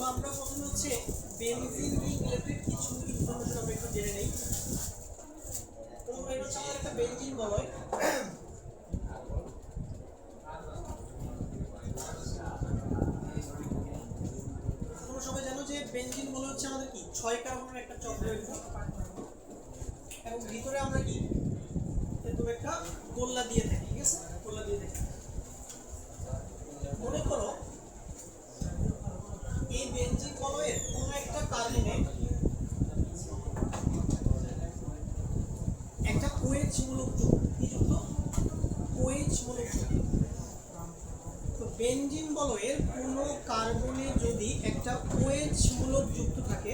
আমরা প্রথমে হচ্ছে বেনজিন রিলেটেড কিছু ইনফরমেশন আমরা একটু জেনে নেই। তোমরা এটা হচ্ছে একটা বেনজিন বলয়। তোমরা সবাই জানো যে বেনজিন বলয় হচ্ছে আমাদের কি 6 কার্বনের একটা চক্র এবং ভিতরে আমরা কি এরকম একটা গোল্লা দিয়ে থাকি, ঠিক আছে? গোল্লা দিয়ে থাকি। মনে করো এই বেনজিন বলয়ের কোন একটা কার্বনে একটা OH মূলক যুক্ত, কি যুক্ত? OH মূলক যুক্ত। তো বেনজিন বলয়ের কোন কার্বনে যদি একটা OH মূলক যুক্ত থাকে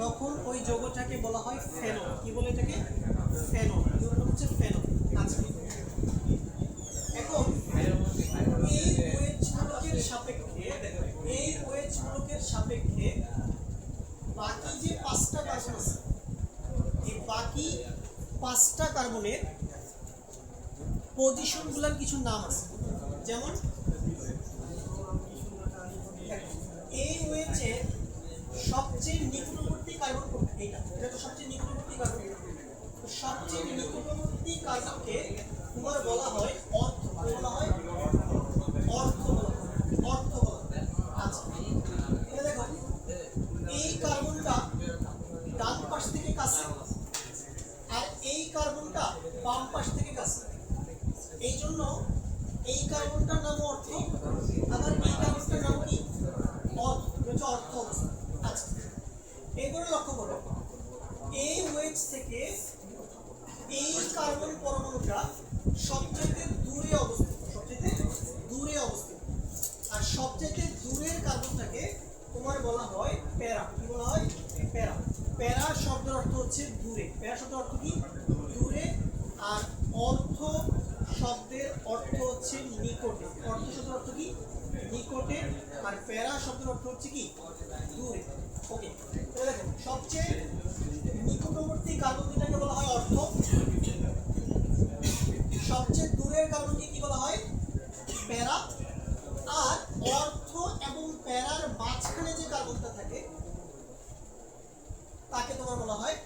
তখন ওই যৌগটাকে বলা হয় ফেনল। কি বলে এটাকে? ফেনল। যৌগটা হচ্ছে ফেনল। আচ্ছা, এখন এই OH মূলকের সাপেক্ষে বাকি যে 5টা কার্বন আছে, এই বাকি 5টা কার্বনের পজিশনগুলোর কিছু নাম আছে। যেমন এই OH এর সবচেয়ে নিকটবর্তী কার্বন কোনটা? এটা তো সবচেয়ে নিকটবর্তী কার্বন। তো সবচেয়ে নিকটবর্তী কার্বনকে তোমার বলা হয় অর্থ। বলা হয় অর্থ। আচ্ছা, দেখো এই কার্বনটা ডান পাশ থেকে কাছে আর এই কার্বনটা বাম পাশ থেকে কাছে, এই জন্য এই কার্বনটার নাম অর্থ, আবার এই কার্বনটার নাম কি? অর্থ অবস্থা। আচ্ছা, এবারে লক্ষ্য করো এই OH থেকে এই কার্বন পরমাণুটা সবচেয়ে দূরে অবস্থিত, আর সবচেয়ে দূরের কার্বনটাকে তোমার বলা হয় প্যারা। কি বলা হয়? প্যারা। প্যারা শব্দের অর্থ হচ্ছে দূরে। প্যারা শব্দের অর্থ কি? দূরে। আর অর্থ শব্দের অর্থ হচ্ছে নিকটে। অর্থ শব্দের অর্থ কি? নিকটে। আর প্যারা শব্দের অর্থ হচ্ছে কি? দূরে। ওকে, তাহলে দেখো সবচেয়ে নিকটবর্তী কার্বন যেটাকে বলা হয় অর্থ, সবচেয়ে দূরের কার্বনকে কি বলা হয়? প্যারা। আর অর্থ এবং প্যারার মাঝখানে যে কার্বনটা থাকে তাকে তোমার বলা হয়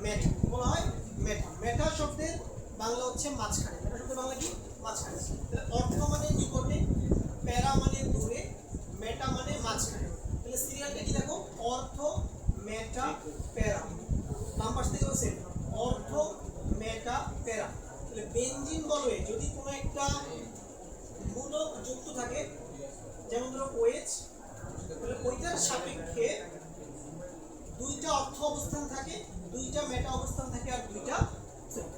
মেটা। বলা হয় মেটা। মেটা শব্দের বাংলা হচ্ছে মাঝখানে। মেটা শব্দের বাংলা কি? মাঝখানে। অর্থ মানে নিকটে, প্যারা মানে দূরে, মেটা মানে মাঝখানে। তাহলে সিরিয়ালটা কি দেখো? অর্থ, মেটা, প্যারা। বাম পাশ থেকে বলছে অর্থ, মেটা, প্যারা। তাহলে বেনজিন বলয়ে যদি কোনো একটা মূলক যুক্ত থাকে, যেমন ধরো OH, তাহলে ওইটার সাপেক্ষে দুইটা অর্থ অবস্থান থাকে, দুইটা মেটা অবস্থান থাকে,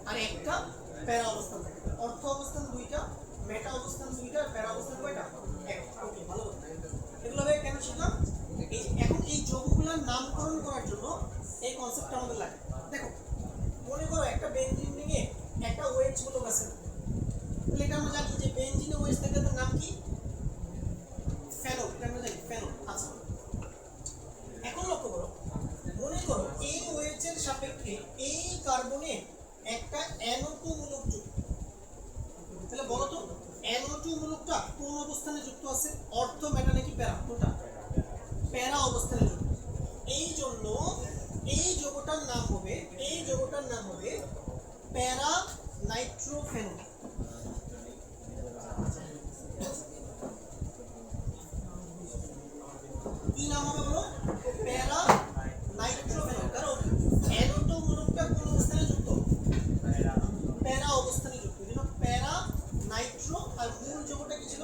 আর একটা প্যারা অবস্থান থাকে। অর্থ অবস্থান দুইটা, মেটা অবস্থান দুইটা, আর প্যারা অবস্থান কয়টা? একটা। ওকে, ভালো কথা। এগুলো কেন শিখলাম? এখন এই যৌগগুলোর নামকরণ করার জন্য এই কনসেপ্টটা আমাদের লাগে। দেখো মনে করো একটা বেনজিন রিংয়ে একটা OH মূলক আছে, তাহলে এটা আমরা জানি যে বেনজিনে OH থাকে, তার নাম কি? ফেনল। এটা আমরা জানি ফেনল। আচ্ছা, এখন লক্ষ্য করো, মনে করো এই OH এর সাপেক্ষে এই কার্বনে একটা NO2 মূলক যুক্ত। তাহলে বলো তো NO2 মূলকটা কোন অবস্থানে যুক্ত আছে? অর্থ, মেটা নাকি প্যারা? কোনটা? প্যারা অবস্থানে যুক্ত। এই জন্য এই যৌগটার নাম হবে প্যারা নাইট্রোফেনল। কি নাম হবে বলো? প্যারা নাইট্রোফেনল। কারণ NO2 মূলকটা কোন অবস্থানে যুক্ত? প্যারা অবস্থানে যুক্ত। এই জন্য প্যারা নাইট্রো, আর মূল যৌগটা কি ছিল?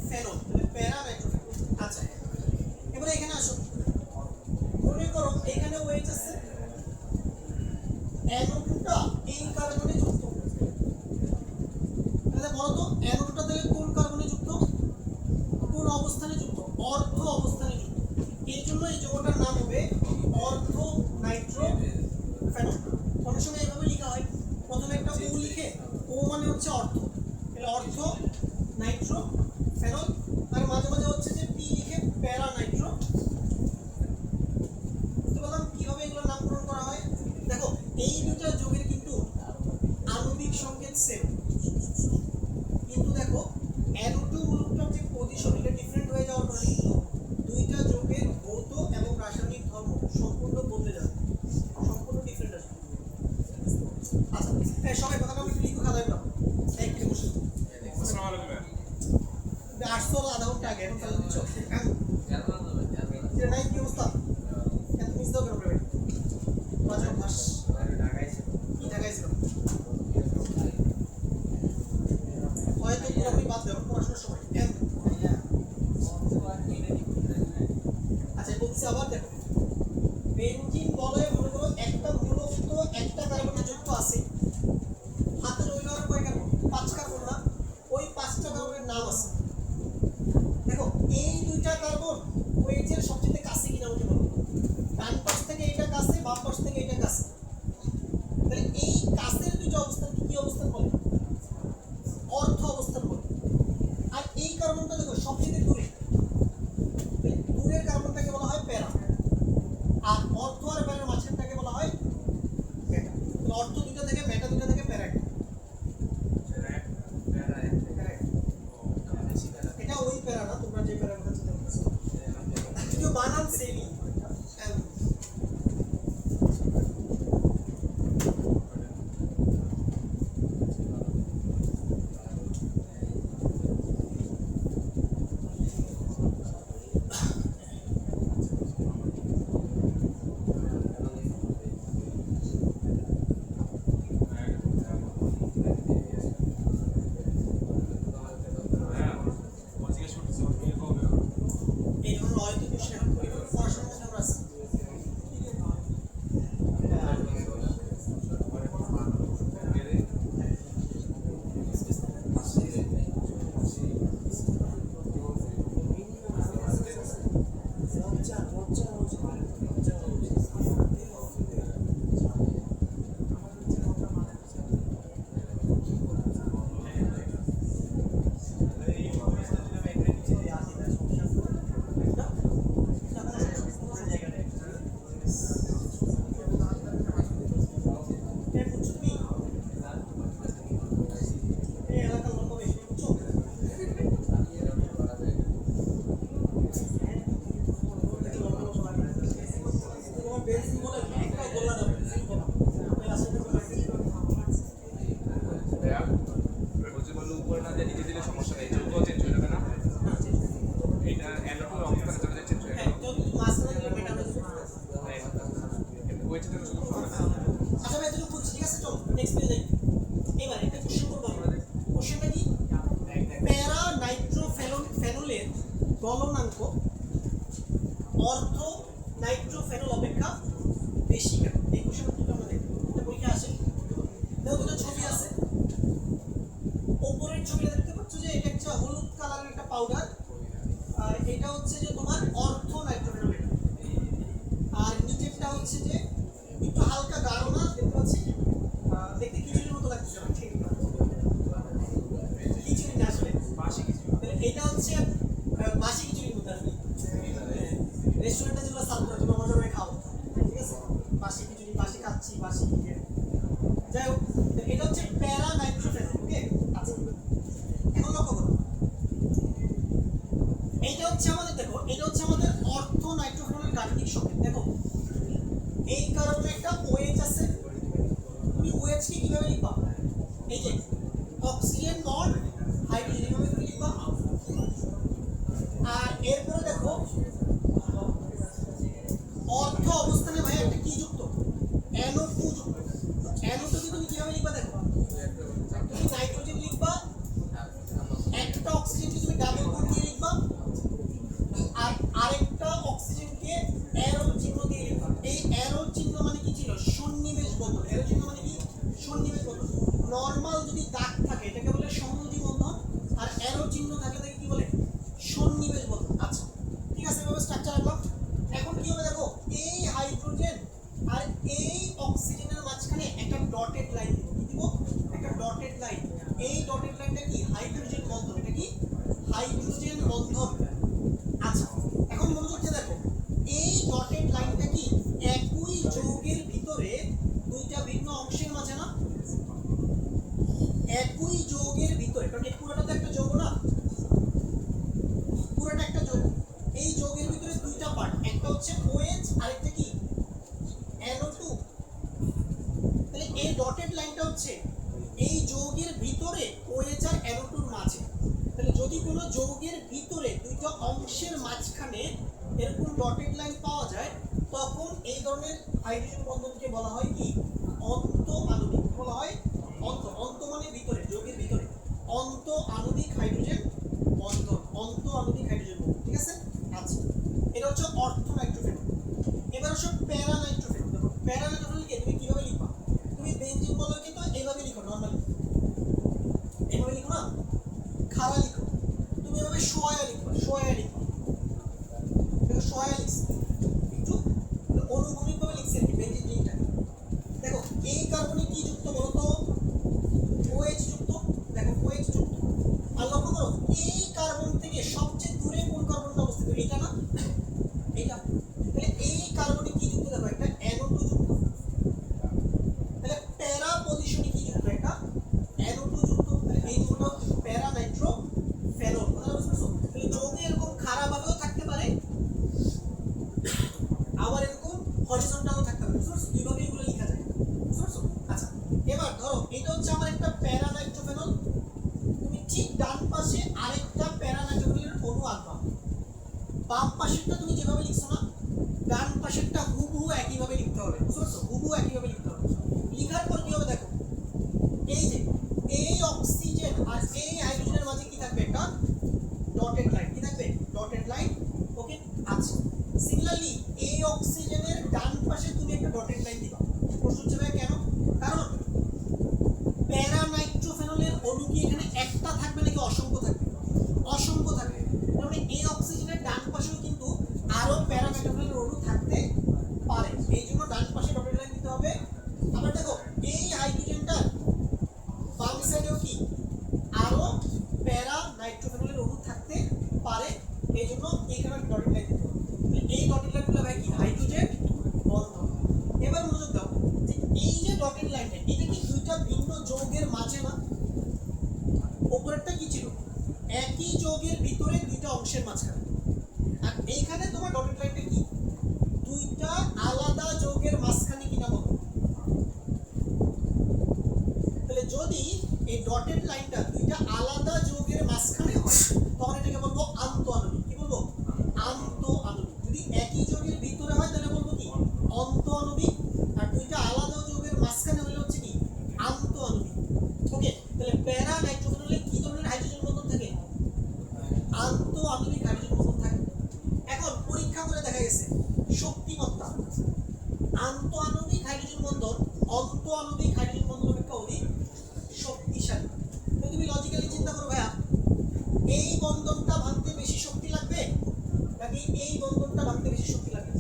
ফেনল। তাহলে প্যারা নাইট্রোফেনল। আচ্ছা, এবারে এখানে আসো, মনে করো এখানে OH আছে, NO2টা এই কার্বনে যুক্ত। তাহলে বলো তো NO2টা তাহলে কোন কার্বনে যুক্ত? কোন অবস্থানে যুক্ত? অর্থ অবস্থানে যুক্ত। এই জন্য এই যৌগটার নাম হবে অর্থো নাইট্রো ফেনল। অনেক সময় এইভাবে লেখা হয়, প্রথমে একটা ও লিখে, ও মানে হচ্ছে অর্থ, তাহলে অর্থ নাইট্রো ফেনল, আর মাঝে মাঝে হচ্ছে যে পি লিখে প্যারা নাইট্রো। বুঝতে পারলাম কিভাবে এগুলো নামকরণ করা হয়। দেখো এই দুইটা যৌগের কিন্তু আণবিক সংকেত সেম, কিন্তু দেখো NO2 মূলকটার যে পজিশন এটা ডিফারেন্ট হয়ে যাওয়ার কারণে কিন্তু দুইটা যৌগের ভৌত এবং রাসায়নিক ধর্ম সম্পূর্ণ বদলে যাবে, সম্পূর্ণ ডিফারেন্ট আসবে। আচ্ছা সবাই কথাটা আমি লিখো খাতায় দাও। এক মিনিট বসে আসসালামু আলাইকুম ম্যাম। আসছো আধা ঘন্টা আগে, এখন তাহলে দিচ্ছ এটা নাই কি অবস্থা? এত মিস দাও কেন ভাই? বাজার ভাস কি ঢাকাইছিল হয়তো পুরোপুরি বাদ দেবো পড়াশোনার সময়। আচ্ছা বলছি আবার দেখো, বেনজিন বলে মনে করো একটা মূলক তো একটা কার্বনে যুক্ত আছে, হাতে রইল আর কয় কার্বন? 5 কার্বন না, ওই 5টা কার্বনের নাম আছে। দেখো এই দুইটা কার্বন ওয়েজের সবচেয়ে কাছে কিনা আমাকে বলো, ডান পাশ থেকে এটা কাছে, বাম পাশ থেকে এটা কাছে, তাহলে এই কাছের দুইটা অবস্থান কি অবস্থান বলে? অর্থ অবস্থান বলে। আর এই কার্বনটা দেখো সবচেয়ে দূরে, দূরের কার্বনটাকে বলা হয় প্যারা, আর অর্থ আর প্যারার মাঝখানটাকে বলা হয় মেটা। অর্থ দুটো থেকে মেটা, দুটো থেকে প্যারা। এটা ওই প্যারা না, তোমরা যে প্যারার কথা চিন্তা করছো, যদিও বানান সেমই। এই ধরনের হয়তো কোশ্চেন এখন পড়াশোনার মধ্যে আমরা আছি। উপরে না দিয়ে নিচে দিলে সমস্যা নেই, যৌগ চেঞ্জ হয়ে যাবে না? এটা NO2 অবস্থানে চলে যায়, চেঞ্জ হয়ে যাবে। ওয়েটের জন্য শুধু আচ্ছা ভাই তুমি বুঝছি, ঠিক আছে চলো নেক্সট পেজে যাই। এবার একটা কোশ্চেন করব আমরা। কোশ্চেনটা কি? প্যারা নাইট্রোফেনলের গলনাঙ্ক অর্থ নাইট্রোফেনল অপেক্ষা বেশি কেন? এই কোশ্চেনটা কিন্তু আমরা দেখব, এটা পরীক্ষা আসে। দেখো দুটো ছবি আছে, উপরের ছবিটা দেখতে পাচ্ছ যে এটা একটা হলুদ কালারের একটা পাউডার, আর এটা হচ্ছে যে তোমার অর্থ নাইট্রোফেনল, আর নিচেরটা হচ্ছে যে একটু হালকা গাঢ় না, দেখতে পাচ্ছি দেখতে খিচুড়ির মতো লাগছে, ঠিক না? খিচুড়ি না আসলে বাসি খিচুড়ি, এটা হচ্ছে বাসি খিচুড়ির মতো আসলে, রেস্টুরেন্টে যেগুলো সার্ভ করে তোমরা মজা করে খাও, ঠিক আছে? বাসি খিচুড়ি, বাসি খাচ্ছি, বাসি যাই হোক, এটা হচ্ছে প্যারা নাইট্রোফেনল। ওকে আচ্ছা এখন লক্ষ্য করো, এইটা হচ্ছে আমাদের, দেখো এটা হচ্ছে আমাদের অর্থ নাইট্রোফেনলের গাণিতিক সংকেত। দেখো এই কারণে একটা OH আছে, তুমি OH কে কিভাবে লিখবা? এই যে অক্সিজেন বন্ড হাইড্রোজেন, কিভাবে তুমি লিখবা? আর এরপরে দেখো অর্থ অবস্থানে ভাই একটা কি যুক্ত? NO2 যুক্ত। NO2 কে তুমি কিভাবে লিখবা? দেখো তুমি নাইট্রোজেন লিখবা, একটা অক্সিজেনকে তুমি ডাবল বন্ড দিয়ে লিখবা, আর আরেকটা অক্সিজেনকে অ্যারো চিহ্ন দিয়ে লিখবা। এই অ্যারো চিহ্ন মানে কি ছিল? সন্নিবেশ বন্ধন। অ্যারো চিহ্ন মানে কি? সন্নিবেশ বন্ধন। নরমাল যদি দাগ থাকে এটাকে বলে সংহতি বন্ধন, আর অ্যারো চিহ্ন থাকলে তাকে কি বলে? সন্নিবেশ বন্ধন। আচ্ছা ঠিক আছে, এভাবে স্ট্রাকচার রাখলাম। হচ্ছে OH আরেকটা কি NO2। তাহলে এই ডটেড লাইনটা হচ্ছে এই যৌগের ভিতরে OH আর NO2 এর মাঝে। তাহলে যদি কোনো যৌগের ভিতরে দুইটা অংশের মাঝখানে এরকম ডটেড লাইন পাওয়া যায় তখন এই ধরনের হাইড্রোজেন বন্ধনকে বলা হয় কি অন্ত আণবিক। বলা হয় অন্ত, অন্ত মানে ভিতরে, যৌগের ভিতরে অন্ত আণবিক হাইড্রোজেন বন্ধন, অন্ত আণবিক হাইড্রোজেন বন্ধন। ঠিক আছে? আচ্ছা, এটা হচ্ছে অর্থ নাইট্রোফেনল। এবার হচ্ছে প্যারা নাইট্রোফেনল। দেখো প্যারা নাইট্রোফেনলকে তুমি কিভাবে লিখবা? তুমি বেনজিন বলকে তো এইভাবে লিখো, নরমালি এইভাবে লিখো না, খাড়া লিখো। তুমি এভাবে সোয়া লিখো, সোয়া লিখো। দেখো সোয়া লিখছি একটু অনুভূমিকভাবে লিখছি কি বেনজিন রিংটা। দেখো এই কার্বনে কি যুক্ত বলো তো? OH যুক্ত। দেখো OH যুক্ত। আর লক্ষ্য করো এই কার্বন থেকে সবচেয়ে দূরে কোন কার্বনটা অবস্থিত? এটা না, এটা। তাহলে এই কার্বনে কি যুক্ত? দেখো একটা NO2 যুক্ত। তাহলে প্যারা পজিশনে কি যুক্ত? একটা NO2 যুক্ত। তাহলে এই যৌগটা প্যারা নাইট্রোফেনল। কথা বুঝছো? তাহলে যৌগে এরকম খারাপভাবেও থাকতে পারে আবার এরকম হরিজন্টালও থাকতে পারে। বুঝছো? দুইভাবে এগুলো লেখা যায়। বুঝছো? আচ্ছা, এবার ধরো এটা হচ্ছে আমার একটা প্যারা নাইট্রোফেনল। তুমি ঠিক ডান পাশে আরেকটা প্যারা নাইট্রোফেনলের অণু আঁকবা। বাম পাশেরটা তুমি যেভাবে লিখছো না, ডান পাশেরটা হুবহু একইভাবে লিখতে হবে। বুঝছো? হুবহু একইভাবে লিখতে হবে। লিখার পর কি হবে দেখো, এই যে এই অক্সিজেন আর এই হাইড্রোজেনের মাঝে কি থাকবে? একটা ডটেড লাইন। কি থাকবে? Dotted line. ওকে, আচ্ছা। সিমিলারলি এই অক্সিজেনের ডান পাশে তুমি একটা ডটেড লাইন দিবা। প্রশ্ন হচ্ছে ভাই কেন? কারণ প্যারা নাইট্রোফেনলের অণু কি এখানে একটা থাকবে নাকি অসংখ্য থাকবে? অসংখ্য থাকবে। মানে এই অক্সিজেনের ডান পাশেও কিন্তু আরো প্যারা নাইট্রোফেনলের অণু থাকতে পারে। এই জন্য ডান পাশে ডটেড লাইন দিতে হবে। আবার দেখো এই হাইড্রোজেনটা বাম সাইডেও কি আরো প্যারা নাইট্রোফেনলের অণু থাকতে পারে। এই জন্য এখানে ডটেড লাইন দিতে হবে। এই ডটেড লাইনগুলো ভাই কি হাইড্রোজেন বন্ধন। এবার মনোযোগ দাও যে এই যে ডটেড লাইনটা এটা কি দুইটা ভিন্ন যৌগের মাঝে না? উপরেরটা কি ছিল? একই যৌগের ভিতরে দুইটা অংশের মাঝখানে। আর এইখানে তোমার ডটেড লাইনটা কি দুইটা আলাদা যৌগের মাঝখানে কিনা বলো? তাহলে যদি এই ডটেড লাইনটা দুইটা আলাদা যৌগের মাঝখানে হয় তখন এটাকে বলবো আন্ত আণবিক। কি বলবো? আন্ত আণবিক। যদি একই যৌগের ভিতরে হয় তাহলে বলবো কি অন্ত আণবিক। আর দুইটা আলাদা যৌগের মাঝখানে হলে হচ্ছে কি আন্ত আণবিক। ওকে, তাহলে প্যারা নাইট্রোফেনলে কি ধরনের হাইড্রোজেন বন্ধন থাকে? আন্ত আণবিক হাইড্রোজেন বন্ধন থাকে। এখন পরীক্ষা করে দেখা গেছে শক্তিমত্তা আন্ত আণবিক হাইড্রোজেন বন্ধন অন্ত আণবিক হাইড্রোজেন বন্ধন অপেক্ষা অধিক শক্তিশালী। তো তুমি লজিক্যালি চিন্তা করো ভাইয়া, এই বন্ধনটা ভাঙতে বেশি শক্তি লাগবে নাকি এই বন্ধনটা ভাঙতে বেশি শক্তি লাগবে?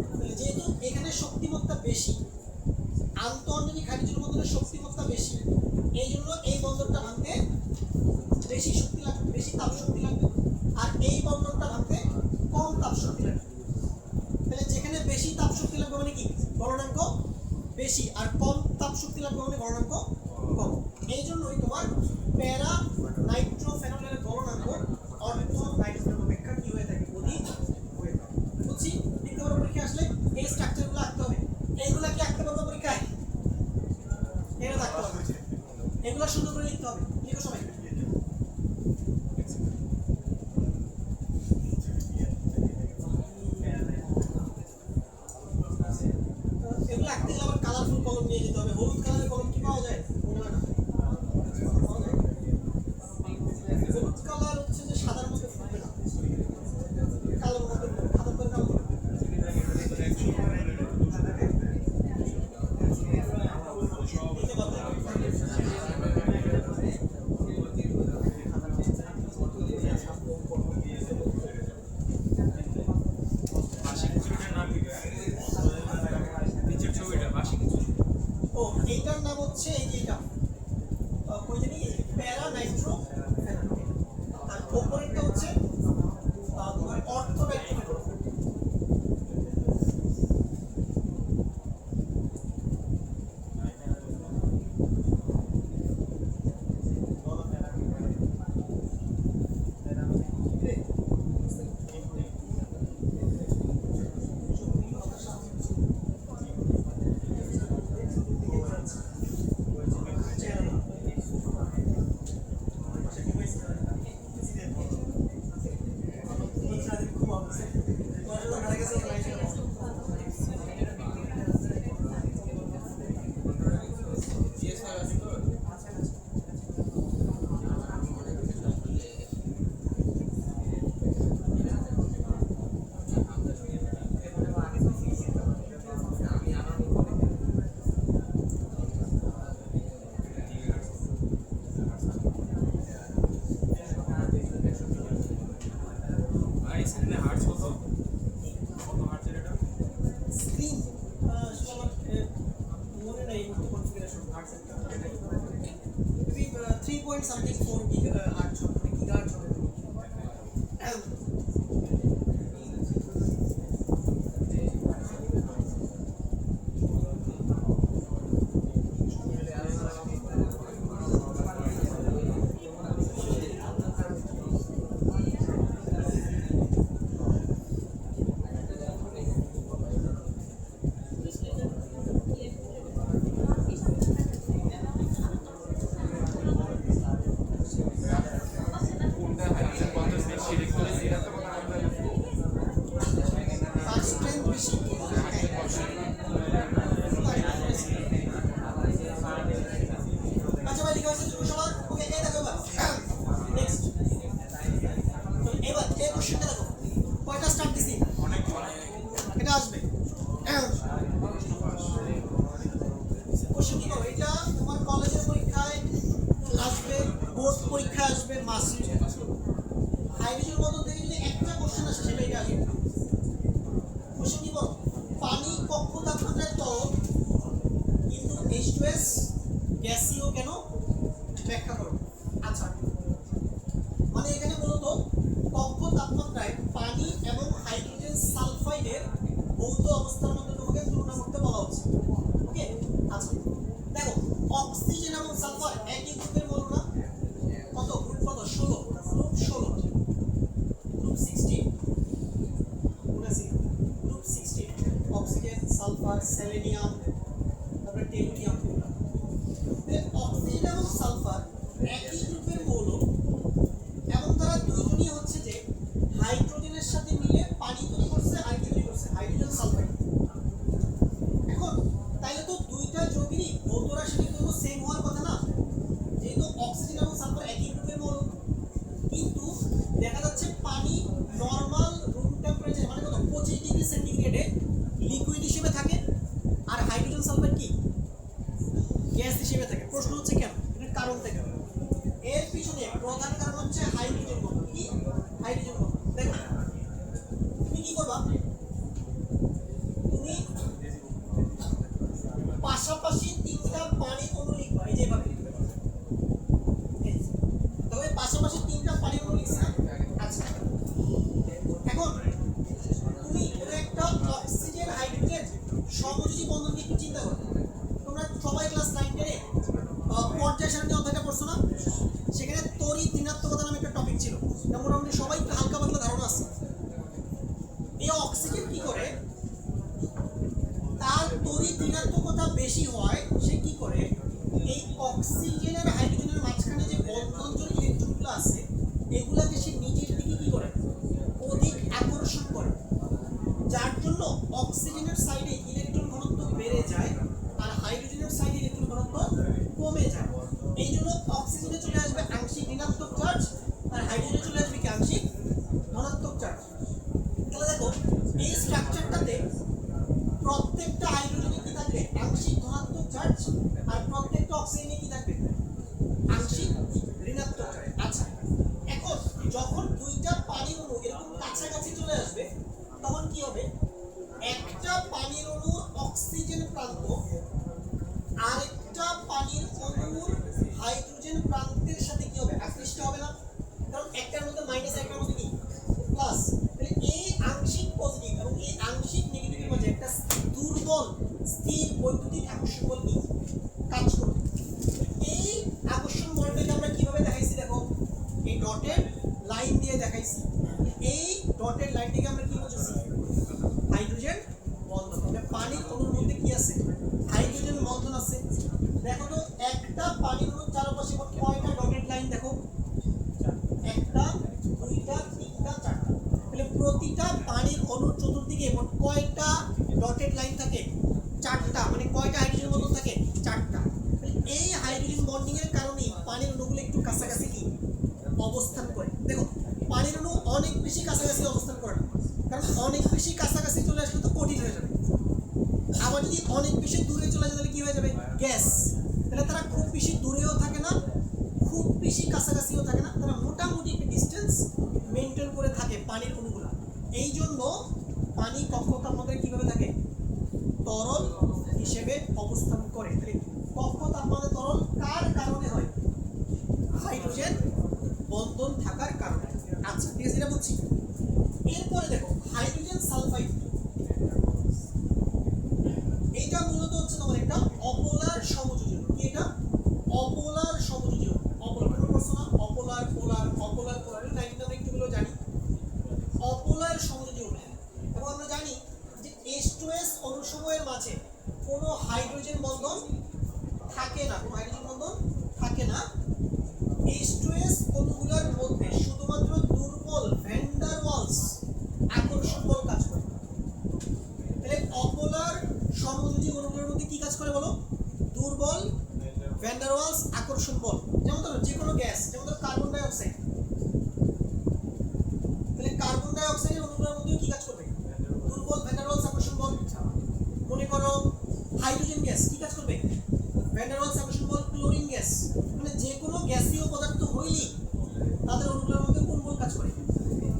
তাহলে যেহেতু এখানে শক্তিমত্তা বেশি, আন্ত আণবিক হাইড্রোজেন বন্ধনের শক্তিমত্তা বেশি, এই জন্য এই বন্ধনটা ভাঙতে বেশি শক্তি লাগবে, বেশি তাপ শক্তি লাগবে। আর এই বন্ধনটা ভাঙতে কম তাপ শক্তি লাগবে। তাহলে যেখানে বেশি তাপ শক্তি লাগবে মানে কি গলনাঙ্ক বেশি, আর কম তাপ শক্তি লাগবে মানে গলনাঙ্ক কম। এই জন্যই তোমার প্যারা নাইট্রোফেনলের গলনাঙ্ক অর্থ নাইট্রোফেনল অপেক্ষা কি হয়ে থাকে? অধিক হয়ে থাকে। বুঝছি? লিখতে পারবো পরীক্ষা আসলে এই স্ট্রাকচারগুলো আঁকতে হবে। এইগুলা কি আঁকতে পারবো পরীক্ষায়? এগুলো আঁকতে হবে, এগুলো সুন্দর করে লিখতে হবে। লিখো সবাই। এগুলো আঁকতে গেলে আবার কালারফুল কলম নিয়ে যেতে হবে। হলুদ কালারের কলম কি পাওয়া যায়? হলুদ কালার হচ্ছে যে সাদার মধ্যে ফুটবে না, কালোর মধ্যে খাতার করে কালো। ও এইটার নাম হচ্ছে এই যে এটা কই জানি প্যারা নাইট্রোফেনল। আর উপরেরটা হচ্ছে তোমার অর্থ নাইট্রোফেনল। সামথিং 4 গিগাহার্টজ হবে, গিগাহার্টজ হবে। কোনটা হাইড্রোজেন বন্ধন বেশি ইলেকট্রন এটা তো কথা আমরা তার স্ট্রেংথ বেশি। আচ্ছা ভাই লিখা হয়েছে তুমি সবার? ওকে এই দেখো এবার নেক্সট এবার এই কোশ্চেনটা দেখো কয়টা স্টার্ট দিছি? অনেক এটা আসবে কোশ্চেন কি করো এটা তোমার কলেজের পরীক্ষায় আসবে, বোর্ড পরীক্ষায় আসবে, মাস হাইড্রোজেন বন্ধন থেকে যদি একটা কোশ্চেন আসে সেটা এটা আসবে। কোশ্চেন কি করো পানি কক্ষ তাপমাত্রায় তরল কিন্তু H2S গ্যাসীয় কেন ব্যাখ্যা করো। আচ্ছা মানে এখানে মূলত কক্ষ তাপমাত্রায় পানি এবং হাইড্রোজেন সালফাইডের ভৌত অবস্থার মধ্যে তোমাকে তুলনা করতে বলা হচ্ছে। ওকে আচ্ছা দেখো অক্সিজেন এবং সালফার একই গ্রুপের মৌল না? কত গ্রুপ কত 16 গ্রুপ 16 গ্রুপ 16 কোনটা ছিল গ্রুপ 16 অক্সিজেন সালফার সেলেনিয়াম তারপরে টেলুরিয়াম। অক্সিজেন এবং সালফার একই গ্রুপের মৌল এবং তারা দুজনই হচ্ছে যে হাইড্রোজেনের সাথে মিলে পানি তৈরি করছে আর কি তৈরি করছে হাইড্রোজেন সালফাইড। এখন তাইলে তো দুইটা যৌগেরই ভৌত রাসায়নিক যৌগ সেম হওয়ার কথা না, যেহেতু অক্সিজেন এবং সালফার একই গ্রুপের মৌল। কিন্তু দেখা যাচ্ছে পানি নরমাল রুম টেম্পারেচার মানে কত 25 ডিগ্রি সেন্টিগ্রেডে লিকুইড হিসেবে থাকে আর হাইড্রোজেন সালফাইড কি গ্যাস হিসেবে থাকে। প্রশ্ন হচ্ছে কেন? এর কারণ থেকে এর পিছনে প্রধান কারণ হচ্ছে হাইড্রোজেন বন্ধন। কি হাইড্রোজেন বন্ধন? দেখো তুমি কি করবা, তুমি পাশাপাশি তিনটা পানি অণু লিখবা এই যেভাবে লিখবে। তবে পাশাপাশি তিনটা পানি অণু লিখছি না? আচ্ছা এখন তুমি কোনো একটা অক্সিজেন হাইড্রোজেন সমযোজী বন্ধনকে একটু চিন্তা করো। তোমরা সবাই ক্লাস 9 এ পর্যায় সারণী অধ্যায়টা পড়ছো না? সেখানে তড়িৎ ঋণাত্মকতা নামে একটা টপিক ছিল, এটা মোটামুটি সবাই হালকা পাতলা ধারণা আছে। এই অক্সিজেন কি করে তার তড়িৎ ঋণাত্মকতা বেশি হয় সে কি করে এই অক্সিজেন আর হাইড্রোজেনের মাঝখানে যে বন্ধনজোড় ইলেকট্রনগুলো আছে এগুলাকে সে নিজের দিকে কি করে অধিক আকর্ষণ করে, যার জন্য অক্সিজেনের সাইডে ইলেকট্রন ঘনত্ব বেড়ে যায় আর হাইড্রোজেনের সাইডে ইলেকট্রন ঘনত্ব কমে যায়। এই জন্য অক্সিজেনে চলে আসবে আংশিক ঋণাত্মক চার্জ আর হাইড্রোজেনে চলে আসবে কি আংশিক ধনাত্মক চার্জ। তাহলে দেখো এই স্ট্রাকচারটাতে প্রত্যেকটা হাইড্রোজেনে কি থাকবে আংশিক ধনাত্মক চার্জ আর প্রত্যেকটা অক্সিজেনে কি থাকবে আংশিক ঋণাত্মক চার্জ। আচ্ছা এখন যখন দুইটা পানির অণু এরকম কাছাকাছি চলে আসবে তখন কি হবে, একটা পানির অণুর অক্সিজেন প্রান্ত আরেকটা পানির অণুর হাইড্রোজেন প্রান্তের সাথে কি হবে আকৃষ্ট হবে না? কারণ একটার মধ্যে মাইনাস একটার মধ্যে কি প্লাস। তাহলে এই আংশিক পজিটিভ এবং এই আংশিক নেগেটিভের মাঝে একটা দুর্বল স্থির বৈদ্যুতিক আকর্ষণ বল কি কাজ করবে। এই আকর্ষণ বলটাকে আমরা কিভাবে দেখাইছি দেখো এই ডটেড লাইন দিয়ে দেখাইছি। এই ডটেড লাইনটাকে আমরা কি বলছি হাইড্রোজেন বন্ধন। মানে পানির অণুর মধ্যে কি আছে হাইড্রোজেন বন্ধন আছে। দেখো তো একটা পানির অণুর চারপাশে মোট কয়টা ডটেড লাইন দেখো, একটা দুইটা তিনটা চারটা। তাহলে প্রতিটা পানির অণুর চতুর্দিকে মোট কয়টা ডটেড লাইন থাকে চারটা, মানে কয়টা হাইড্রোজেন বন্ধন থাকে চারটা। এই হাইড্রোজেন বন্ডিং এর কারণেই পানির অণুগুলো একটু কাছাকাছি কি অবস্থান করে। দেখো পানির অণু অনেক বেশি কাছাকাছি অবস্থান করে না, কারণ অনেক বেশি কাছাকাছি চলে আসলে তো কঠিন হয়ে যাবে। আবার যদি অনেক বেশি দূরে চলে যায় তাহলে কি হয়ে যাবে গ্যাস। তাহলে তারা খুব বেশি দূরেও থাকে না খুব বেশি কাছাকাছিও থাকে না, তারা মোটামুটি একটা ডিস্টেন্স মেনটেন করে থাকে পানির অণুগুলো। এই জন্য পানি কক্ষ তাপমাত্রায় কিভাবে থাকে তরল হিসেবে অবস্থান করে। তাহলে কক্ষ তাপমাত্রায় তরল কার কারণে হয় হাইড্রোজেন আচ্ছা ঠিক আছে, এটা বুঝছি। এরপরে দেখো হাইড্রোজেন সালফাইড, এটা মূলত হচ্ছে তোমার একটা অপোলার সমযোজী অণু। কি এটা? অপোলার সমযোজী অণু। অপোলার কোনো প্রশ্ন না, অপোলার পোলার অপোলার পোলার 19 আমরা একটুগুলো জানি। অপোলার সমযোজী অণু, এবং আমরা জানি যে H2S অণুসমূহের মাঝে কোনো হাইড্রোজেন বন্ধন থাকে না, কোনো হাইড্রোজেন বন্ধন থাকে না। H2S অণুগুলোর মধ্যে শুধুমাত্র দুর্বল ভ্যান ডার ওয়ালস আকর্ষণ বল কাজ করে। তাহলে অপোলার সমযোজী অণুগুলোর মধ্যে কি কাজ করে বলো? দুর্বল ভ্যান ডার ওয়ালস আকর্ষণ বল। যেমন ধরো যে কোনো গ্যাস, যেমন ধরো কার্বন ডাই অক্সাইড, তাহলে কার্বন ডাই অক্সাইডের অণুগুলোর মধ্যে কি কাজ করবে? দুর্বল ভ্যান ডার ওয়ালস আকর্ষণ বল। মনে করো হাইড্রোজেন গ্যাস কি কাজ করবে? ভ্যান ডার ওয়ালস আকর্ষণ বল। ক্লোরিন গ্যাস, মানে যে কোনো গ্যাসীয় পদার্থ হইলেই তাদের অণুগুলোর মধ্যে কোন বল কাজ করে?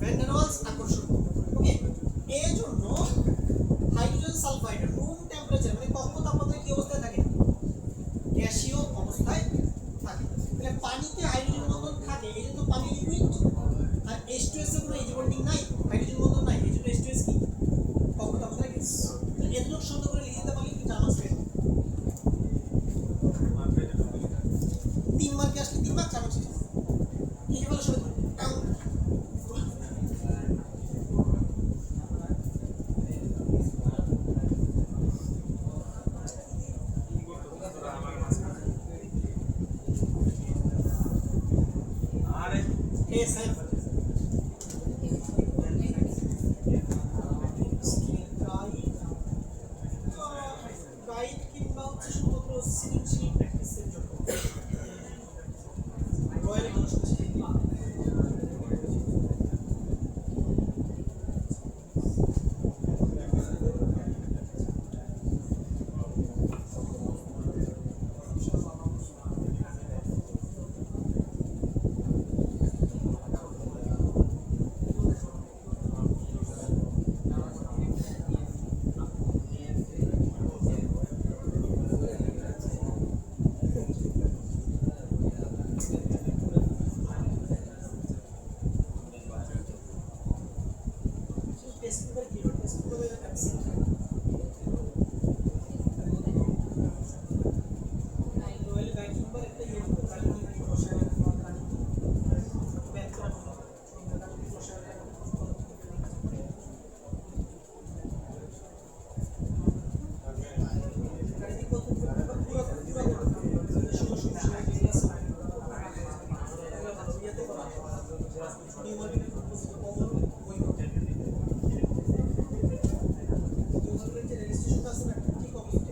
ভ্যান ডার ওয়ালস আকর্ষণ। ওকে, এই জন্য হাইড্রোজেন সালফাইড রুম টেম্পারেচার মানে কক্ষ তাপমাত্রায় কি অবস্থায় থাকে? গ্যাসীয় অবস্থায় থাকে। তাহলে পানিতে হাইড্রোজেন বন্ধন থাকে, এই জন্য পানি লিকুইড। আর H2S এর কোনো এইচ বন্ডিং নাই, হাইড্রোজেন বন্ধন নাই, এই জন্য H2S কি কক্ষ তাপমাত্রায় গ্যাস। তাহলে এগুলো সুন্দর করে লিখে দিতে পারলে কি জানা আছে? 3 মার্কে আসলে 3 মার্ক, 4 মার্ক লিখে ফেলো সবাই। গাইড কিংবা হচ্ছে শুধুমাত্র সৃজনশীল প্র্যাকটিসের জন্য রয়্যাল কনস্টিটিউশন। টেস্ট পেপার কি হয়? টেস্ট পেপারে অ্যাবসেন্ট রয়্যাল গাইড নাম্বার একটা ইয়ে হবে, গাইড বসায় ব্যাক করা হবে, বসায় গাড়ি কত পুরো পুরো ষোলোশো ইয়াতে করা নিউ মার্কেটের কমন বই করতে রেজিস্ট্রেশন আছে না ঠিক অবস্থা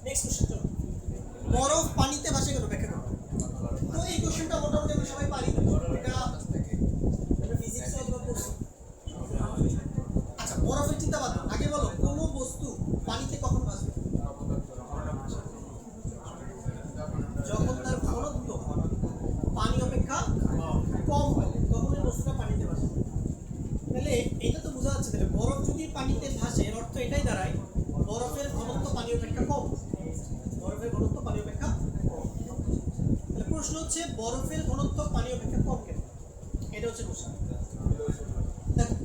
নেক্সট কোশ্চেন চলো কম হয় তখন ওই বস্তুটা পানিতে ভাসে। তাহলে এটা তো বোঝা যাচ্ছে, তাহলে বরফ যদি পানিতে ভাসে এর অর্থ এটাই দাঁড়ায় বরফের ঘনত্ব পানি অপেক্ষা কম, বরফের ঘনত্ব পানি অপেক্ষা কম। তাহলে প্রশ্ন হচ্ছে বরফের ঘনত্ব পানি অপেক্ষা কম কেন, এটা হচ্ছে প্রশ্ন। দেখো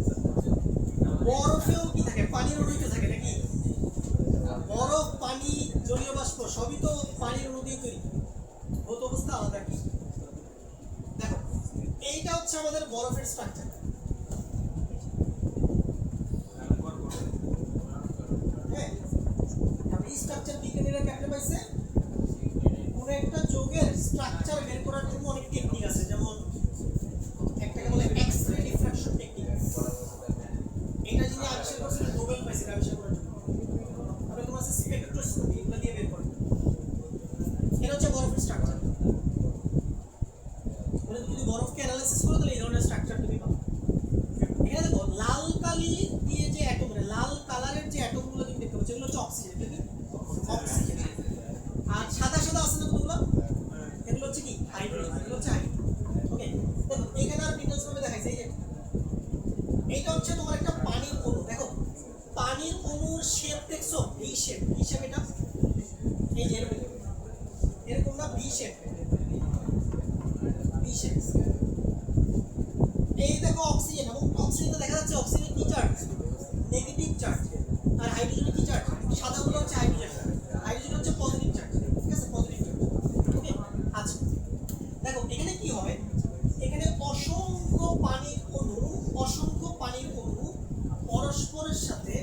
বরফেও কি থাকে, পানির অণু তো থাকে নাকি? বরফ, পানি, জলীয় বাষ্প সবই তো পানির অণু দিয়ে তৈরি, ভৌত অবস্থা আলাদা কি। দেখো এইটা হচ্ছে আমাদের বরফের স্ট্রাকচার। হ্যাঁ, এই স্ট্রাকচার বিজ্ঞানীরা কেমনে পাইছে? কোন একটা যৌগের স্ট্রাকচার বের করার জন্য অনেক টেকনিক আছে, যেমন একটাকে বলে এক্স রে ডিফ্রাকশন টেকনিক। এটা যিনি আবিষ্কার করেছিলেন নোবেল পাইছেন আবিষ্কার করার জন্য। তারপরে তোমার আছে স্পেকট্রোস্কোপি, এগুলো দিয়ে বের করে। এটা হচ্ছে বরফের স্ট্রাকচার। মানে তুমি যদি বরফকে অ্যানালাইসিস করো তাহলে এই ধরনের স্ট্রাকচার তুমি পাবে। এখানে দেখো লাল কালি দিয়ে যে অ্যাটম, মানে লাল কালারের যে অ্যাটমগুলো তুমি দেখতে পাচ্ছ এগুলো হচ্ছে অক্সিজেন, অক্সিজেন। আর সাদা সাদা আছে না কতগুলো, এগুলো হচ্ছে কি হাইড্রোজেন, এগুলো হচ্ছে হাইড্রোজেন। ওকে, দেখো এখানে আর ডিটেইলস ভাবে দেখাইছে। এই যে এইটা হচ্ছে তোমার একটা পানির অণু। দেখো পানির অণুর শেপ দেখছো, এই শেপ, এই শেপ, এটা এই যে এরকম এরকম না, ভি শেপ, ভি শেপ। এই দেখো অক্সিজেন, এবং অক্সিজেনে দেখা যাচ্ছে অক্সিজেন কি চার্জ, নেগেটিভ চার্জ। আর হাইড্রোজেন কি চার্জ, সাদাগুলো হচ্ছে হাইড্রোজেন, হাইড্রোজেন হচ্ছে পজিটিভ চার্জ। ঠিক আছে, পজিটিভ চার্জ। ওকে, আচ্ছা দেখো এখানে কি হবে, এখানে অসংখ্য পানির অণু, অসংখ্য পানির অণু পরস্পরের সাথে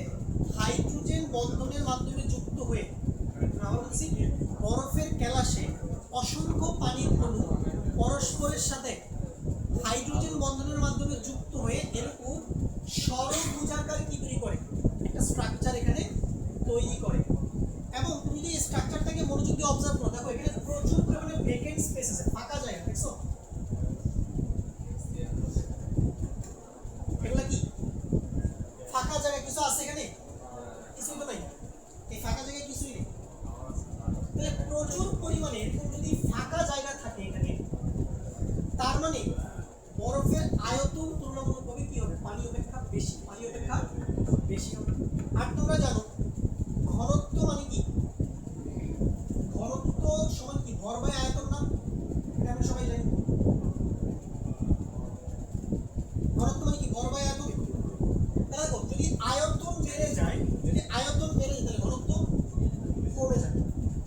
হাইড্রোজেন বন্ধনের মাধ্যমে যুক্ত হয়ে, আমরা বলছি বরফের কেলাসে অসংখ্য পানির অণু পরস্পরের সাথে হাইড্রোজেন বন্ধনের মাধ্যমে যুক্ত হয়ে এরকম ষড়ভুজাকার কি তৈরি করে, একটা স্ট্রাকচার এখানে তৈরি করে। এবং তুমি যদি এই স্ট্রাকচারটাকে মনোযোগ দিয়ে অবজার্ভ করো, দেখো এখানে প্রচুর পরিমাণে ভেকেন্ট স্পেস আছে, ফাঁকা জায়গা, দেখছো? এগুলা কি ফাঁকা জায়গা, কিছু আছে এখানে? কিছুই তো নাই, এই ফাঁকা জায়গায় কিছুই নেই। তাহলে প্রচুর পরিমাণে এরকম যদি ফাঁকা জায়গা থাকে এখানে, তার মানে বরফের আয়তন তুলনামূলকভাবে কি হবে, পানি অপেক্ষা বেশি, পানি অপেক্ষা বেশি হবে। আর তোমরা জানো ঘনত্ব মানে কি, ঘনত্ব সমান কি, ভর বাই আয়তন না? এটা আমরা সবাই জানি। ঘনত্ব মানে কি, ভর বাই আয়তন। তাহলে দেখো যদি আয়তন বেড়ে যায়, যদি আয়তন বেড়ে যায় তাহলে ঘনত্ব কমে যায়।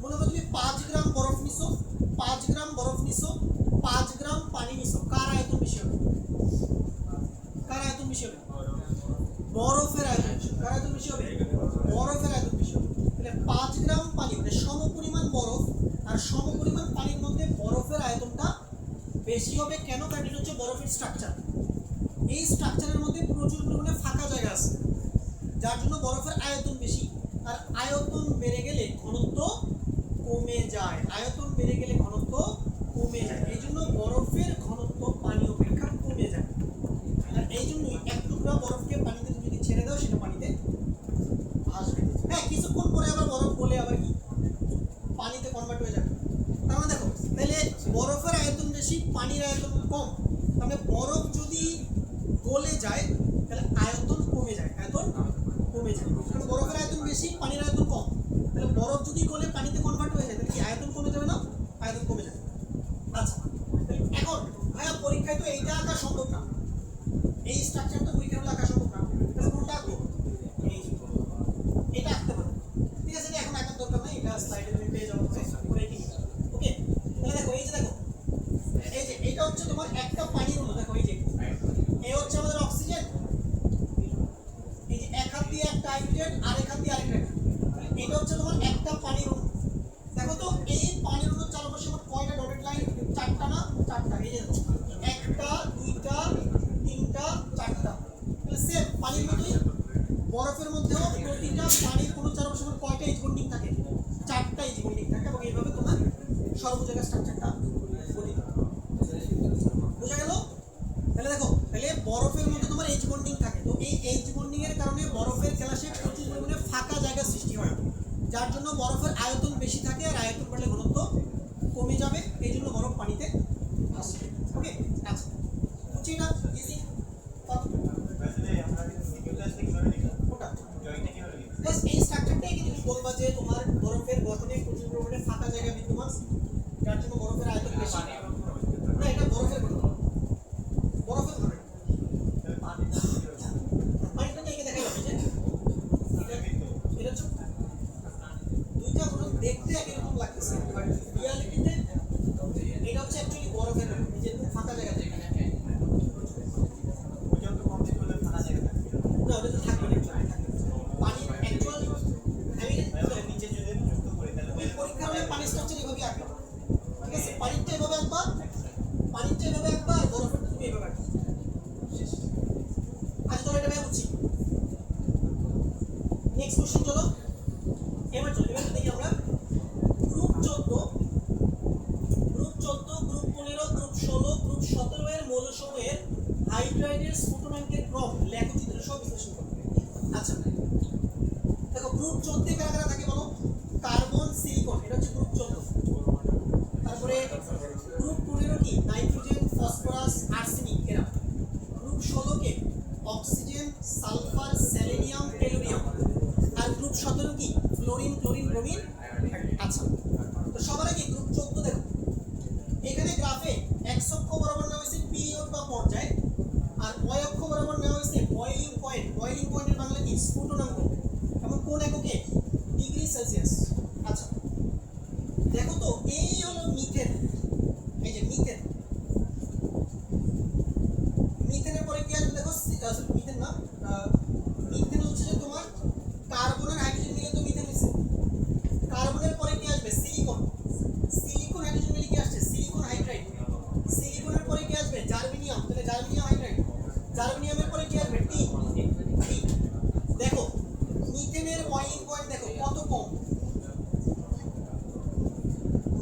মনে করো তুমি 5 গ্রাম বরফ নিছো, 5 গ্রাম বরফ নিছো, 5 গ্রাম পানি নিছো, কার আয়তন বেশি হবে, কার আয়তন বেশি হবে? বরফের আয়তন বেশি। কার আয়তন বেশি হবে? বরফের আয়তন বেশি হবে। তাহলে 5 গ্রাম পানি মানে সমপরিমাণ বরফ আর সমপরিমাণ পানির মধ্যে বরফের আয়তনটা বেশি হবে। কেন? কারণ এটা হচ্ছে বরফের স্ট্রাকচার। এই স্ট্রাকচারের মধ্যে প্রচুর পরিমাণে ফাঁকা জায়গা আছে, যার জন্য বরফের আয়তন বেশি। আর আয়তন বেড়ে গেলে ঘনত্ব কমে যায়, আয়তন বেড়ে গেলে ঘনত্ব কমে যায়। এই জন্য বরফের ঘনত্ব পানি অপেক্ষা কমে যায়। আর এই জন্যই এক টুকরা বরফকে পানিতে তুমি যদি ছেড়ে দাও সেটা পানিতে ভাসবে। হ্যাঁ, কিছুক্ষণ পরে আবার বরফ গলে আবার কি পানিতে কনভার্ট হয়ে যাবে। তার মানে দেখো তাহলে বরফের আয়তন বেশি, পানির আয়তন কম। তাহলে বরফ যদি গলে যায় তাহলে আয়তন কমে যায়, আয়তন কমে যায়। কারণ বরফের আয়তন বেশি, পানির আয়তন কম। তাহলে বরফ যদি গলে পানিতে কনভার্ট হয়ে যায় তাহলে কি আয়তন কমে যাবে না? আয়তন কমে যাবে। আচ্ছা এখন ভাইয়া পরীক্ষায় তো এইটা আঁকা সম্ভব না, এই স্ট্রাকচার তো পরীক্ষা হলে আঁকা সম্ভব না, তাহলে কোনটা আঁকবো? এই এটা আঁকতে পারবো। ঠিক আছে, এটা এখন আঁকার দরকার নেই, এটা স্লাইডে তুমি পেয়ে যাবো করে কি। ওকে, তাহলে দেখো এই যে দেখো এই যে এটা হচ্ছে তোমার একটা পানির অণু। দেখো এই যে এই হচ্ছে আমাদের অক্সিজেন, এই যে এক হাত দিয়ে একটা হাইড্রোজেন আর এক হাত দিয়ে আরেকটা। এটা হচ্ছে তোমার একটা পানির অণু। দেখো তো এই পানির অণুর চারপাশে আমার কয়টা ডটেড লাইন? 4টা না? 4টা। এই যে একটা, দুইটা, তিনটা, 4টা। তাহলে সেম পানির মতোই বরফের মধ্যেও প্রতিটা পানির অণুর চারপাশে আমার কয়টা এজ বন্ডিং থাকে? 4টা এজ বন্ডিং থাকে। এবং এইভাবে তোমার সর্বজায়গা স্ট্রাকচারটা গঠিত। বুঝা গেল? তাহলে দেখো তাহলে বরফের মধ্যে তোমার এজ বন্ডিং থাকে, তো এই এজ বন্ডিং এর কারণে বরফের কেলাসে প্রচুর পরিমাণে ফাঁকা জায়গা সৃষ্টি হয়, যার জন্য বরফের আয়তন বেশি থাকে। আর আয়তন বাড়লে ঘনত্ব কমে যাবে, এই জন্য বরফ পানিতে ভাসবে। ওকে, আচ্ছা ক্লোরাইডের স্ফুটনাঙ্কের ক্রম লেখচিত্র সহ বিশ্লেষণ করো। আচ্ছা দেখো গ্রুপ 14 কারা কারা থাকে বলো? কার্বন, সিলিকন, এটা হচ্ছে গ্রুপ 14। তারপরে গ্রুপ 15 কি? নাইট্রোজেন, ফসফরাস, আর্সেনিক এরা। গ্রুপ 16 কে? Oxygen, sulphur, selenium, tellurium. আর গ্রুপ 17 কি? Fluorine, chlorine, bromine. আচ্ছা তো সবার আগে গ্রুপ 14 দেখো। এখানে গ্রাফে এক্স অক্ষ বরাবর নেওয়া হয়েছে পিরিয়ড বা পর্যায়, আর ওয়াই অক্ষ বরাবর নেওয়া হয়েছে বয়েলিং পয়েন্ট। বয়েলিং পয়েন্টের বাংলা কি? স্ফুটনাঙ্ক। এবং কোন এককে? Degree Celsius. আচ্ছা দেখো তো এই হলো মিথেন। এই যে মিথেন, মিথেনের পরে কি আসবে দেখো? মিথেন না, মিথেন হচ্ছে যে তোমার কার্বনের হাইড্রোজেন মিলে তো মিথেন হইছে। কার্বনের পরে কি আসবে? সিলিকন। সিলিকন হাইড্রোজেন মিলে কি আসছে? Silicon hydride. সিলিকনের পরে কি আসবে? জার্মেনিয়াম। তাহলে জার্মেনিয়াম হাইড্রাইড। জার্মেনিয়ামের পরে কি আসবে? টি। দেখো মিথেনের বয়েলিং পয়েন্ট দেখো কত কম,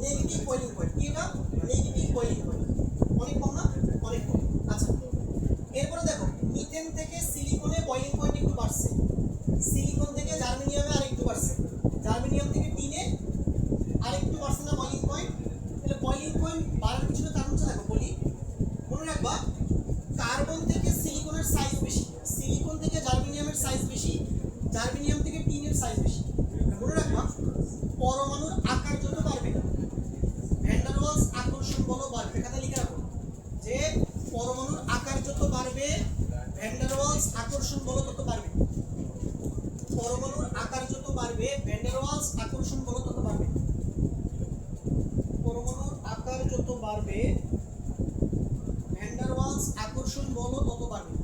নেগেটিভ বয়েলিং পয়েন্ট। কি এটা? Negative boiling point. অনেক কম না? অনেক কম। আচ্ছা এরপরে দেখো মিথেন থেকে সিলিকনে বয়েলিং পয়েন্ট একটু বাড়ছে, সিলিকন থেকে জার্মেনিয়ামে আরেকটু বাড়ছে, জার্মেনিয়াম থেকে টিনে আরেকটু বাড়ছে না বয়েলিং পয়েন্ট? তাহলে বয়েলিং পয়েন্ট বাড়ার পিছনে কারণ হচ্ছে দেখো বলি, মনে রাখবা কার্বন থেকে সিলিকনের সাইজ বেশি, সিলিকন থেকে জার্মেনিয়ামের সাইজ বেশি, জার্মেনিয়াম থেকে টিনের সাইজ বেশি। মনে রাখবা পরমাণুর আকার যত বাড়বে ভ্যান ডার ওয়ালস আকর্ষণ বলও বাড়বে। খাতা লিখে রাখো যে পরমাণুর আকার যত বাড়বে ভ্যান ডার ওয়ালস আকর্ষণ বল তত বাড়বে। পরমাণুর আকার যত বাড়বে ভ্যান ডার ওয়ালস আকর্ষণ বল তত বাড়বে। পরমাণুর আকার যত বাড়বে ভ্যান ডার ওয়ালস আকর্ষণ বল তত বাড়বে।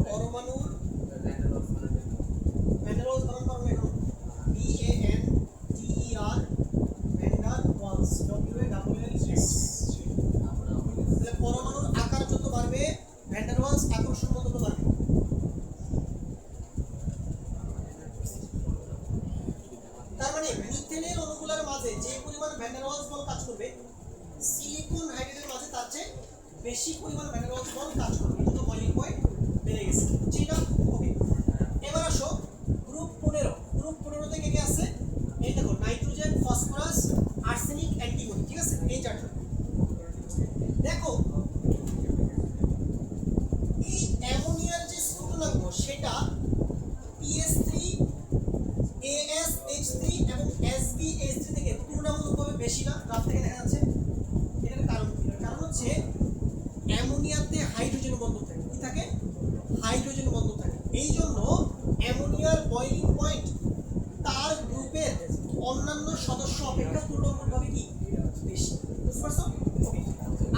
পরমাণুর ভ্যান ডার ওয়ালস বানান পারো না এখন? VANDER Van der Waals WALLS। তাহলে পরমাণুর আকার যত বাড়বে ভ্যান ডার ওয়ালস আকর্ষণ বল তত বাড়বে। তার মানে মিথেনের অণুগুলোর মাঝে যে পরিমাণ ভ্যান ডার ওয়ালস বল কাজ করবে সিলিকন হাইড্রোজেনের মাঝে তার চেয়ে বেশি পরিমাণ ভ্যান ডার ওয়ালস বল কাজ করবে। এজন্য বয়েলিং পয়েন্ট বেড়ে গেছে। ঠিক আছে ওকে। এবার আসো গ্রুপ 15। গ্রুপ 15 থেকে কে আছে? এই দেখো নাইট্রোজেন, ফসফরাস, আর্সেনিক, অ্যান্টিমনি। ঠিক আছে এই চারটা দেখো। এই অ্যামোনিয়ার যে স্ফুটনাঙ্ক সেটা PS3, ASH3 এবং SbH3 থেকে তুলনামূলকভাবে বেশি না। গ্রাফ থেকে দেখা যাচ্ছে। এটার কারণ কি? কারণ হচ্ছে অ্যামোনিয়াতে হাইড্রোজেন বন্ধন থাকে। কি থাকে? হাইড্রোজেন বন্ধন থাকে। এই জন্য অ্যামোনিয়ার বয়েলিং পয়েন্ট তার গ্রুপের অন্যান্য সদস্য অপেক্ষা তুলনামূলকভাবে কি বেশি। বুঝতে পারছো? ওকে।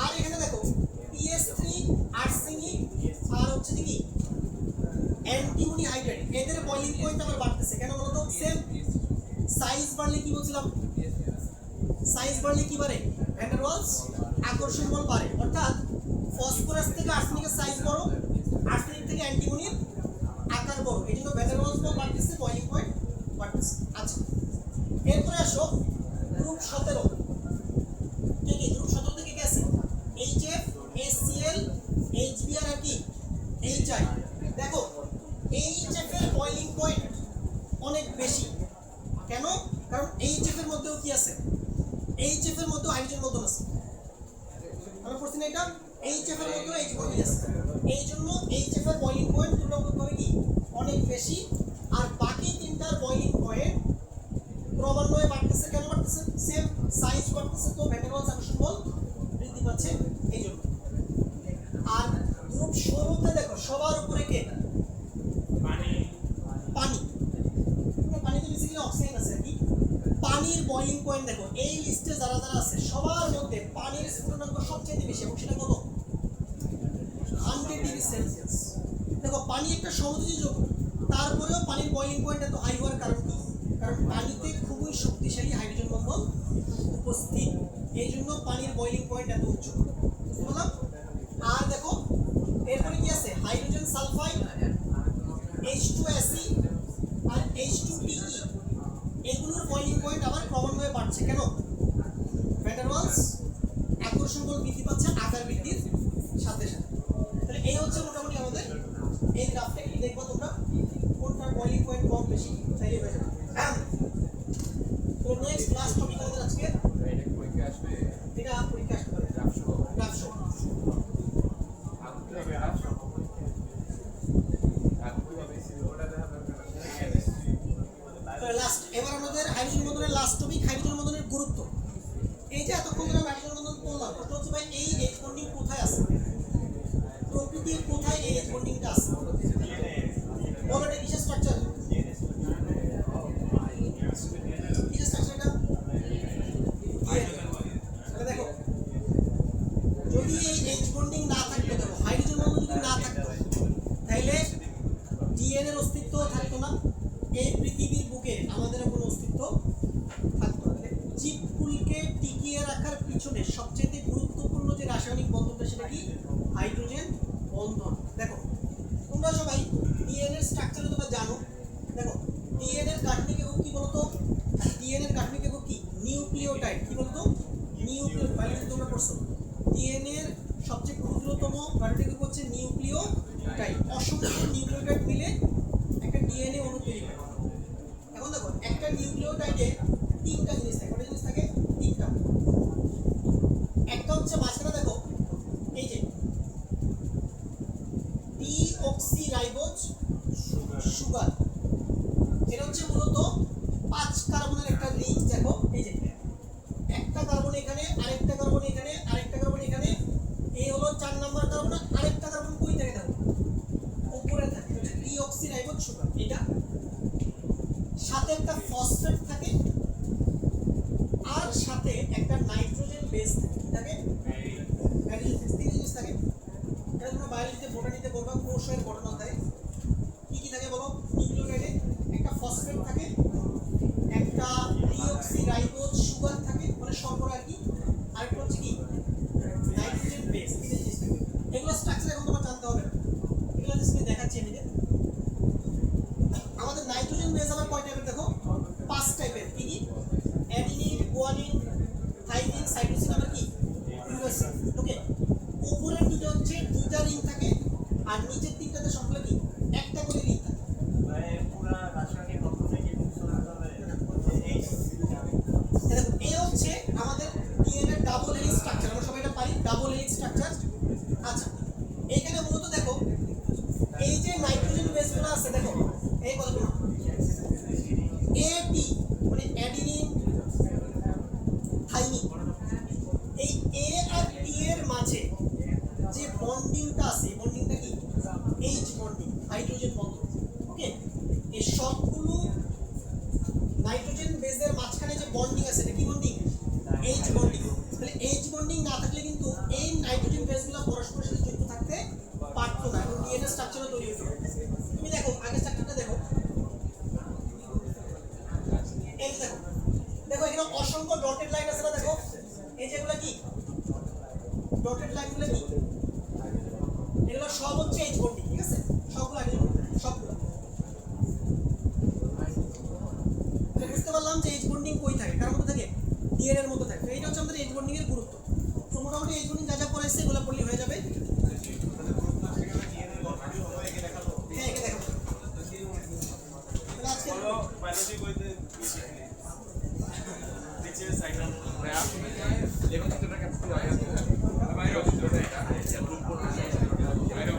আর এখানে দেখো PS3, আর্সেনিক আর হচ্ছে কি অ্যান্টিমনি হাইড্রাইড, এদের বয়েলিং পয়েন্ট আবার বাড়তেছে। কেন বলো তো? সেম সাইজ বাড়লে কি বলছিলাম? সাইজ বাড়লে কি বাড়ে? ভ্যান ডার ওয়ালস আকর্ষণ বল বাড়ে। অর্থাৎ ফসফরাস থেকে আর্সেনিকের সাইজ বড়, আর্সেনিক থেকে অ্যান্টিমনির আকার বড়। এই জন্য ভ্যান ডার ওয়ালস বল বাড়তেছে, বয়েলিং পয়েন্ট বাড়তেছে। আচ্ছা এরপরে আসো গ্রুপ 17। কে কে গ্রুপ 17 থেকে কে আছে? HF, HCl, HBr আর কি HI। দেখো HF এর বয়েলিং পয়েন্ট অনেক বেশি। কেন? কারণ HF এর মধ্যেও কি আছে? HF এর মধ্যেও হাইড্রোজেন বন্ধন আছে। আমরা পড়ছি না এটা? HF এর মধ্যেও H বন্ধন আছে। এই জন্য HF এর বয়েলিং পয়েন্ট তুলনামূলকভাবে কি অনেক বেশি। আর বাকি তিনটার বয়েলিং পয়েন্ট ক্রমান্বয়ে বাড়তেছে। কেন বাড়তেছে? সেম সাইজ বাড়তেছে, তো ভ্যান ডার ওয়ালস আকর্ষণ বল বৃদ্ধি পাচ্ছে এই জন্য। আর গ্রুপ 16 তে দেখো সবার উপরে কে? পানি। পানি, পানিতে বেসিক্যালি অক্সিজেন আছে আর কি। পানির বয়েলিং পয়েন্ট দেখো এই লিস্টে যারা যারা আছে সবার মধ্যে পানির স্ফুটনাঙ্ক সবচেয়ে বেশি, এবং সেটা কত? 100 ডিগ্রি সেলসিয়াস। দেখো পানি একটা সমযোজী যৌগ, তারপরেও পানির বয়েলিং পয়েন্ট এত হাই হওয়ার কারণ কি? কারণ পানিতে খুবই শক্তিশালী হাইড্রোজেন বন্ধন উপস্থিত। এই জন্য পানির বয়েলিং পয়েন্ট এত উচ্চ। বুঝতে পারলাম? আর দেখো এরপরে কি আছে? হাইড্রোজেন সালফাইড, H2Ace আর H2PE, এগুলোর বয়েলিং পয়েন্ট আবার ক্রমান্বয়ে বাড়ছে। কেন? ভ্যান ডার ওয়ালস আকর্ষণ বল বৃদ্ধি পাচ্ছে আকার বৃদ্ধির সাথে সাথে। তাহলে এই হচ্ছে মোটামুটি আমাদের এই গ্রাফটা। কি দেখবো তোমরা কোনটার বয়লিং পয়েন্ট কম বেশি তাই হয়ে যাবে। তো নেক্সট লাস্ট টপিক আমাদের আজকে এটা পরীক্ষা আসবে এটা পরীক্ষা আসতে পারে গ্রাফ শো। লাস্ট এবার আমাদের হাইড্রোজেন বন্ধনের লাস্ট টপিক হাইড্রোজেন বন্ধনের গুরুত্ব। এই যে এতক্ষণ ধরে হাইড্রোজেন বন্ধন করলাম, প্রশ্ন হচ্ছে ভাই এই এইচ বন্ডিং কোথায় আছে, প্রকৃতির কোথায় এই এইচ বন্ডিংটা আছে? বলো এটা কিসের স্ট্রাকচার? কিসের স্ট্রাকচার এটা? তাহলে দেখো যদি এই এইচ বন্ডিং না থাকতো, দেখো হাইড্রোজেন বন্ধন যদি না থাকতো তাহলে ডিএনএর অস্তিত্ব থাকতো না, এই পৃথিবীর বুকে আমাদের কোনো অস্তিত্ব থাকতো না। জীবকুলকে টিকিয়ে রাখার পিছনে সবচেয়ে গুরুত্বপূর্ণ যে রাসায়নিক বন্ধনটা সেটা কি? হাইড্রোজেন বন্ধন। দেখো তোমরা সবাই ডিএনএর স্ট্রাকচারে তোমরা জানো। দেখো ডিএনএর গাঠনিক একক কি বলতো? ডিএনএর গাঠনিক একক কি? নিউক্লিওটাইড। কি বলতো? নিউক্লিওটাইড। বায়োলজি তোমরা পড়ছো। ডিএনএর সবচেয়ে ক্ষুদ্রতম গাঠনিক একক হচ্ছে নিউক্লিওটাইড। অসংখ্য নিউক্লিওটাইড মিলে একটা ডিএনএ অণু তৈরি করে। এখন দেখো একটা নিউক্লিওটাইডে তিনটা জিনিস থাকে। কয়টা জিনিস থাকে? তিনটা। একটা হচ্ছে মাঝখানে দেখো এই যে ডিঅক্সিরাইবোজ সুগার, এটা হচ্ছে মূলত 5 কার্বনের একটা রিং। দেখো এই যে একটা কার্বন এখানে, আরেকটা কার্বন এখানে, আরেকটা কার্বন এখানে, এই হলো 4 নাম্বার কার্বন। আরেকটা কার্বন কই থাকে? দেখো উপরে থাকে, ডিঅক্সিরাইবোজ সুগার। এটা সাথে একটা ফসফেট থাকে আর সাথে একটা নাইট্রোজেন বেস থাকে। কি থাকে? Nitrogen base. তিন জিনিস থাকে। এটা তোমরা বায়োলজিতে বোটানিতে পড়বা, কোষের গঠন অধ্যায়ে। কি কি থাকে বলো? নিউক্লিওটাইডে একটা ফসফেট থাকে, একটা ডিঅক্সিরাইবোজ সুগার থাকে মানে শর্করা আর কি, আরেকটা হচ্ছে কি নাইট্রোজেন বেস। তিন জিনিস থাকে। এগুলো স্ট্রাকচার এখন তোমার জানতে হবে না, এগুলো জাস্ট আমি দেখাচ্ছি। এদিকে আমাদের নাইট্রোজেন বেস আবার কয় টাইপের? দেখো 5 টাইপের। কি কি? অ্যাডিনিন, গুয়ানিন, থাইমিন, সাইটোসিন, আবার কি ইউরাসিন। ওকে, উপরের দুটো হচ্ছে দুইটা রিং থাকে আর নিচের তিনটাতে সবগুলো কি একটা করে রিং থাকে। পুরো রাসায়নিক গঠনে কি বুঝতে হবে? দেখো এই হচ্ছে আমাদের ডিএনএ ডাবল হেলিক্স স্ট্রাকচার। আমরা সবাই এটা পারি, ডাবল হেলিক্স স্ট্রাকচার। আচ্ছা এইখানে মূলত দেখো এই যে নাইট্রোজেন বেসগুলো আছে, দেখো এই কথাগুলো এটি মানে অ্যাডিনিন, থাইমিন, এই এ আর টি এর মাঝে যে বন্ডিংটা আছে, বন্ডিংটা কি? এইচ বন্ডিং, হাইড্রোজেন বন্ধন। ওকে, এই সবগুলো নাইট্রোজেন বেসের মাঝখানে যে বন্ডিং আছে এটা কি বন্ডিং? H bonding. তাহলে এইচ বন্ডিং না থাকলে কিন্তু এই নাইট্রোজেন বেসগুলো পরস্পরের সাথে যুক্ত থাকতে পারতো না এবং ডিএনএ স্ট্রাকচারও তৈরি হতো। তুমি দেখো আগের স্ট্রাকচারটা দেখো, এই দেখো দেখো এখানে অসংখ্য ডটেড লাইন আছে না? দেখো এই যেগুলো কি ডটেড লাইনগুলো কি? এগুলো সব হচ্ছে এইচ বন্ডিং। ঠিক আছে, সবগুলো আগে সবগুলো বুঝতে পারলাম যে এইচ বন্ডিং কই থাকে, কার মধ্যে থাকে? ডিএনএ এর মধ্যে থাকে। তো এইটা হচ্ছে আমাদের এইচ বন্ডিং এর গুরুত্ব। তো মোটামুটি এইচ বন্ডিং যা যা পড়াইছে এগুলো পড়লে হয়ে যাবে। হ্যাঁ একে দেখো আজকে বায়োলজি কইতে কি শিখলি? নিচে সাইড লেখক চিত্রটা ক্যাপচার আয়া তো বাইরে চিত্রটা এটা গ্রুপ করতে বাইরে